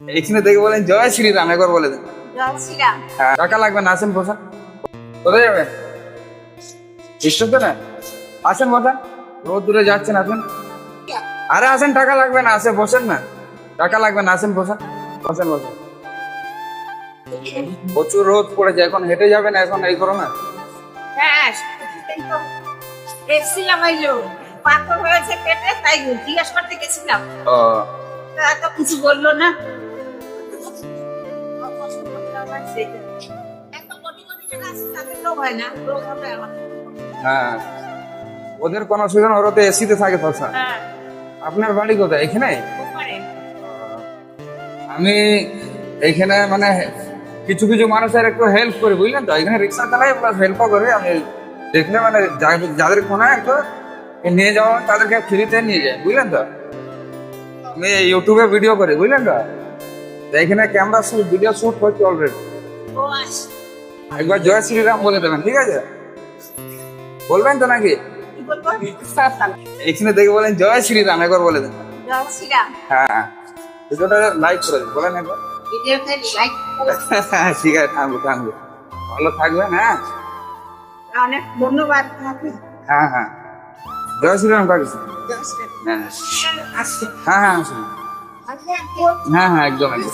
এখানে দেখে বলেন জয় শ্রীরাম, একবার বলে দেন। জয় শ্রীরাম। হ্যাঁ, টাকা লাগবে না, আসেন বসান। কোথায় যাবেন? স্টেশনে আসেন, বসান। রোদ দূরে যাচ্ছেন, আসেন। আরে আসেন, টাকা লাগবে না, আসে বসেন না। টাকা লাগবে না, আসেন বসান। বসেন বসেন। প্রচুর রোদ পড়েছে, এখন হেঁটে যাবেন, এখন এই করো না। হ্যাঁ, দেখছিলাম ওই লোক পাথর হয়েছে পেটে, তাই জিজ্ঞাসা করতে গেছিলাম। ও, তা তো কিছু বললো না। এত কোটি কোটি টাকা আছে, তাদের লোক হয় না, লোক হবে আমার। হ্যাঁ, ওদের কোনো অসুবিধা না, ওরা তো এসিতে থাকে সবসময়। হ্যাঁ, আপনার বাড়ি কোথায়? এখানে? ওপারে। আমি এখানে মানে কিছু কিছু মানুষের একটু হেল্প করি, বুঝলেন তো। এখানে রিক্সা চালাই প্লাস হেল্পও করি। আমি দেখলে মানে যাদের কোনো একটু নিয়ে যাওয়া হয়, তাদেরকে ফ্রিতে নিয়ে যাই, বুঝলেন তো। আমি ইউটিউবে ভিডিও করি, বুঝলেন তো। তো এখানে ক্যামেরা শুট, ভিডিও শুট করছি অলরেডি। ও আস, একবার জয় শ্রীরাম বলে দেবেন, ঠিক আছে? বলবেন তো নাকি? কি বলবো? এখানে দেখে বলেন জয় শ্রীরাম, একবার বলে দেন। জয় শ্রীরাম। হ্যাঁ, ভিডিওটা লাইক করে দিন, বলেন একবার। ভিডিওতে লাইক ঠিক আছে, থাকবো থাকবো। ভালো থাকবেন, হ্যাঁ। অনেক ধন্যবাদ তোমাকে। হ্যাঁ হ্যাঁ, জয় শ্রীরাম কাকু। জয় শ্রীরাম। হ্যাঁ আসছে। হ্যাঁ হ্যাঁ, আসুন। আচ্ছা, হ্যাঁ হ্যাঁ, একদম একদম।